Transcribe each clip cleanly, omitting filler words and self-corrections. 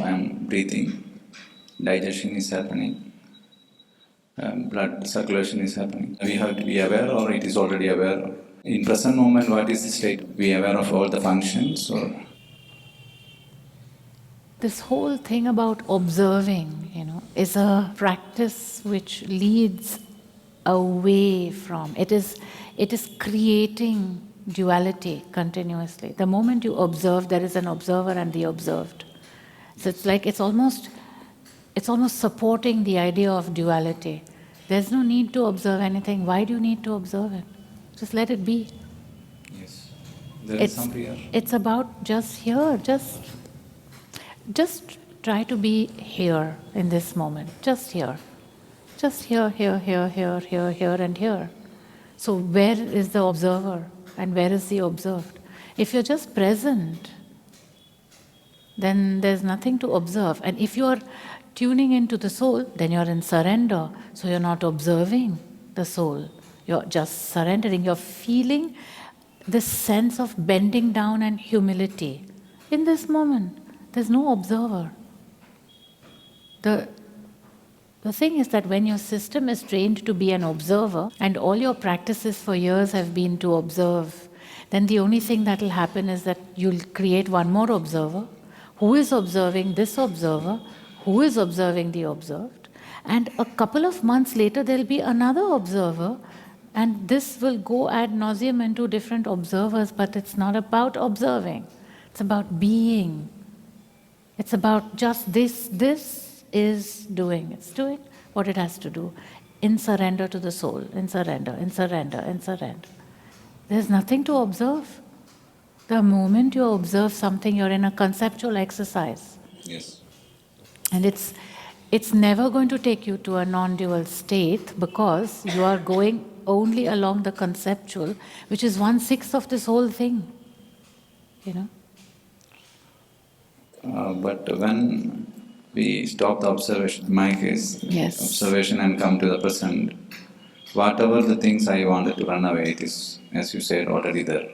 I'm breathing, digestion is happening, blood circulation is happening. We have to be aware, or it is already aware. In present moment, what is the state? Be aware of all the functions, or this whole thing about observing, is a practice which leads away from. It is creating duality continuously. The moment you observe, there is an observer and the observed. So it's like it's almost supporting the idea of duality. There's no need to observe anything. Why do you need to observe it? Just let it be. yes, there is some fear. It's about just here, just try to be here in this moment, just here. Just here, here, here, here, here, here, and here. So where is the observer and where is the observed? If you're just present, then there's nothing to observe. And if you're tuning into the soul, then you're in surrender. So you're not observing the soul. You're just surrendering. You're feeling this sense of bending down and humility. In this moment, there's no observer. The thing is that when your system is trained to be an observer and all your practices for years have been to observe, then the only thing that will happen is that you'll create one more observer who is observing this observer, who is observing the observed, and a couple of months later there'll be another observer, and this will go ad nauseum into different observers, but it's not about observing, it's about being. It's about just this is doing. It's doing what it has to do in surrender to the soul, in surrender, in surrender, in surrender. There's nothing to observe. The moment you observe something, you're in a conceptual exercise. Yes. And it's never going to take you to a non-dual state because you are going only along the conceptual, which is 1/6 of this whole thing. But when we stop the observation, in my case, Yes. observation and come to the present, whatever the things I wanted to run away, it is, as you said, already there.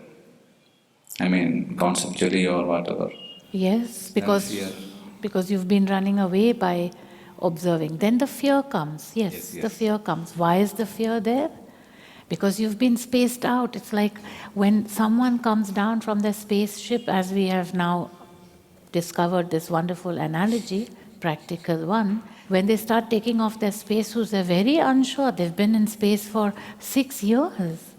I mean, conceptually or whatever. Yes, because you've been running away by observing. Then the fear comes. Yes, the fear comes. Why is the fear there? Because you've been spaced out. It's like when someone comes down from their spaceship, as we have now discovered this wonderful analogy, practical one, when they start taking off their spacesuits, they're very unsure. They've been in space for 6 years,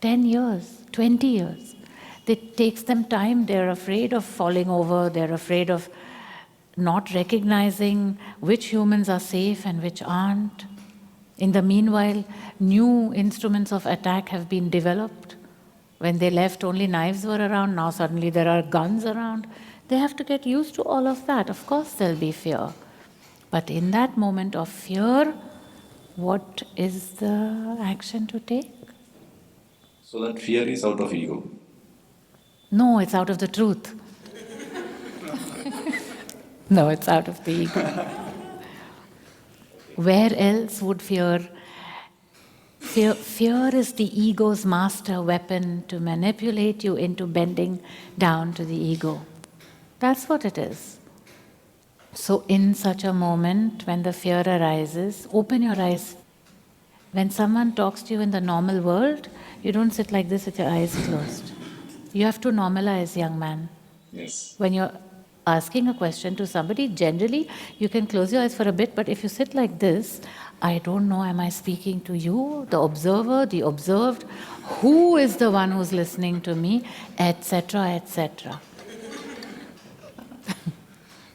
10 years, 20 years. It takes them time. They're afraid of falling over. They're afraid of not recognizing which humans are safe and which aren't. In the meanwhile, new instruments of attack have been developed. When they left, only knives were around. Now suddenly there are guns around. They have to get used to all of that. Of course there'll be fear. But in that moment of fear, what is the action to take? So that fear is out of ego. No, it's out of the truth. No, it's out of the ego. Where else would fear? Fear is the ego's master weapon to manipulate you into bending down to the ego. That's what it is. So in such a moment, when the fear arises, open your eyes. When someone talks to you in the normal world, you don't sit like this with your eyes closed. You have to normalize, young man. Yes. When you're asking a question to somebody, generally you can close your eyes for a bit, but if you sit like this, I don't know, am I speaking to you, the observer, the observed, who is the one who's listening to me, etc., etc.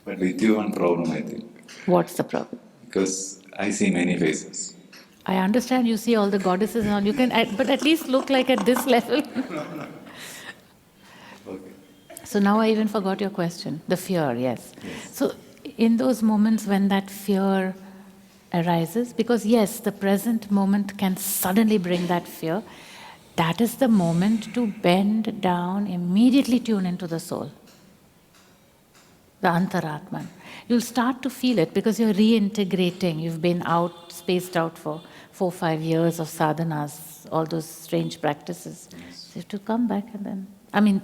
But with you, one problem, I think. What's the problem? Because I see many faces. I understand you see all the goddesses and all, you can, but at least look like at this level. Okay. So now I even forgot your question. The fear, yes. So in those moments when that fear arises, because yes, the present moment can suddenly bring that fear, that is the moment to bend down, immediately tune into the soul, the Antaratman. You'll start to feel it because you're reintegrating. You've been spaced out for 4-5 years of sadhanas, all those strange practices. So you have to come back and then,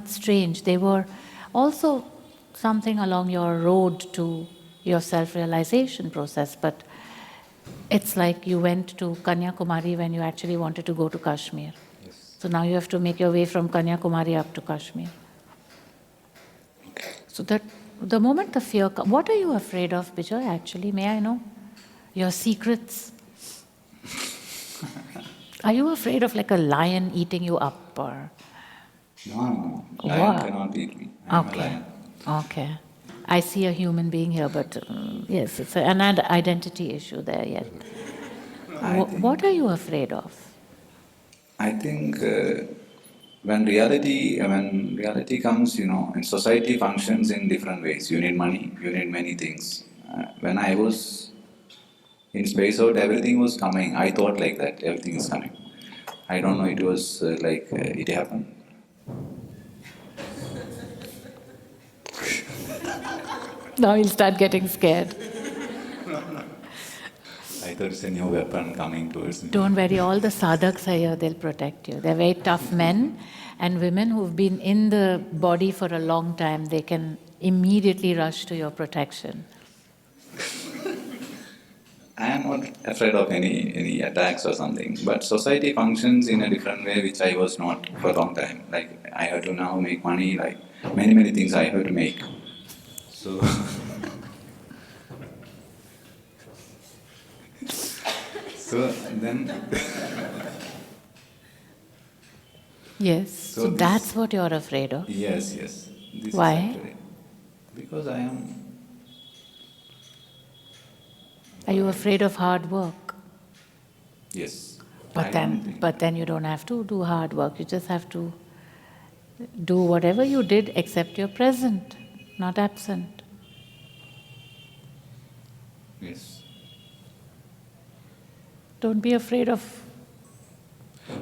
strange. They were also something along your road to your self-realization process, but it's like you went to Kanyakumari when you actually wanted to go to Kashmir. Yes. So now you have to make your way from Kanyakumari up to Kashmir. So that the moment the fear comes, what are you afraid of, Bijoy, actually? May I know? Your secrets? Are you afraid of like a lion eating you up or? No. Lion cannot eat me. I am a Okay. lion. Okay. I see a human being here, but yes, it's an identity issue there yet. What are you afraid of? I think when reality comes, in society functions in different ways. You need money, you need many things. When I was in space out, everything was coming. I thought like that, everything is coming. I don't know, it was it happened. Now you'll start getting scared. I thought it's a new weapon coming towards me. Don't worry, all the sadhaks are here, they'll protect you. They're very tough men and women who've been in the body for a long time. They can immediately rush to your protection. I am not afraid of any attacks or something, but society functions in a different way, which I was not for a long time. Like I have to now make money, like many things I have to make. So, so then. Yes, So so this- that's what you're afraid of. Yes. This Why? Is actually, because I am. Are you afraid of hard work? Yes. But I don't think- then you don't have to do hard work. You just have to do whatever you did except you're present, not absent. Yes. Don't be afraid of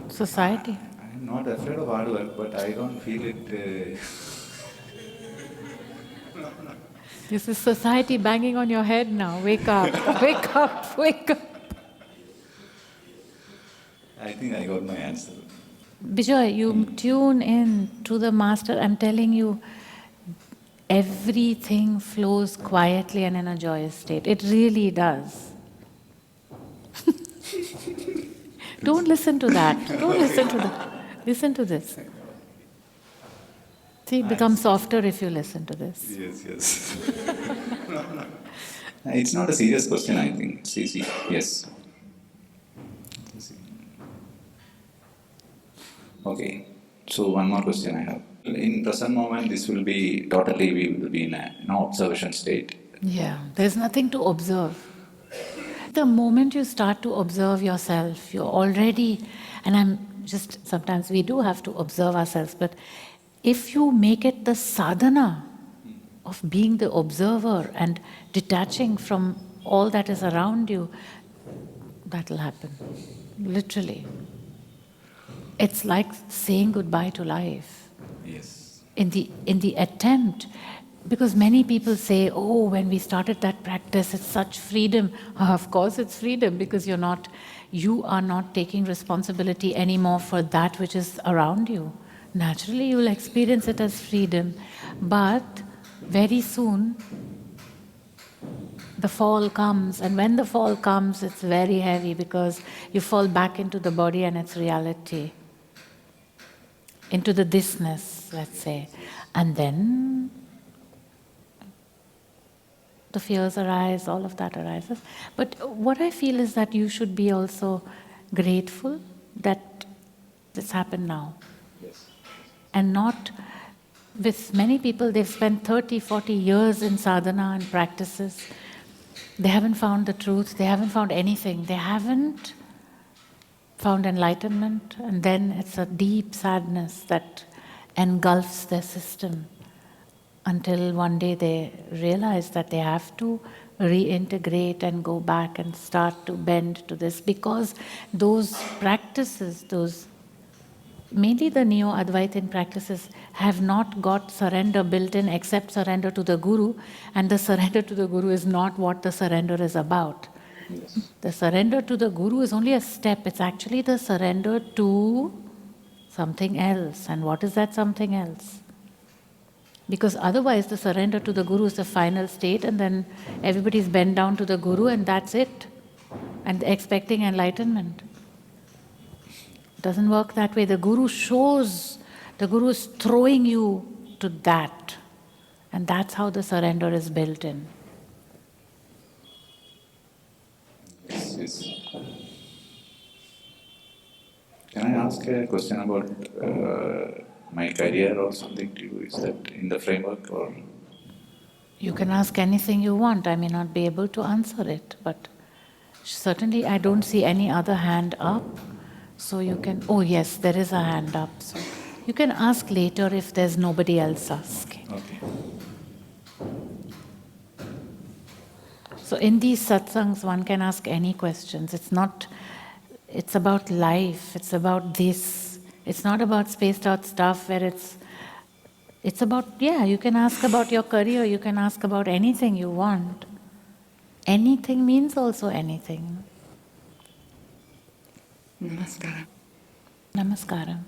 society. I am not afraid of hard work, but I don't feel it. This is society banging on your head now. Wake up, wake up, wake up. I think I got my answer. Bijoy, you tune in to the Master. I'm telling you, everything flows quietly and in a joyous state. It really does. Don't listen to that. Don't listen to that. Listen to this. See, it becomes softer if you listen to this. Yes. It's not a serious question, I think. It's easy. Yes. Okay. So one more question I have. In present moment, this will be totally, we will be in a no observation state. Yeah, there's nothing to observe. The moment you start to observe yourself, you're already, and sometimes we do have to observe ourselves, but if you make it the sadhana of being the observer and detaching from all that is around you, that'll happen, literally. It's like saying goodbye to life. Yes. In the attempt, because many people say, oh, when we started that practice, it's such freedom. Of course it's freedom, because you are not taking responsibility anymore for that which is around you. Naturally, you will experience it as freedom, but very soon the fall comes, and when the fall comes, it's very heavy, because you fall back into the body and its reality, into the thisness, let's say, and then the fears arise, all of that arises. But what I feel is that you should be also grateful that this happened now. Yes. And not, with many people, they've spent 30, 40 years in sadhana and practices. They haven't found the truth, they haven't found anything, they haven't found enlightenment, and then it's a deep sadness that engulfs their system until one day they realize that they have to reintegrate and go back and start to bend to this, because those practices, mainly the new-advaitin practices, have not got surrender built in except surrender to the Guru, and the surrender to the Guru is not what the surrender is about. Yes. The surrender to the Guru is only a step, it's actually the surrender to something else. And what is that something else? Because otherwise, the surrender to the Guru is the final state, and then everybody's bent down to the Guru, and that's it. And expecting enlightenment. It doesn't work that way. The Guru shows, the Guru is throwing you to that. And that's how the surrender is built in. Yes, yes. Can I ask a question about my career or something to you? Is that in the framework or? You can ask anything you want. I may not be able to answer it, but certainly I don't see any other hand up. So you can, oh yes, there is a hand up. So you can ask later if there's nobody else asking. Okay. So in these satsangs, one can ask any questions. It's about life, it's about this. It's not about spaced out stuff where it's about, yeah, you can ask about your career, you can ask about anything you want. Anything means also anything. Namaskaram. Namaskaram.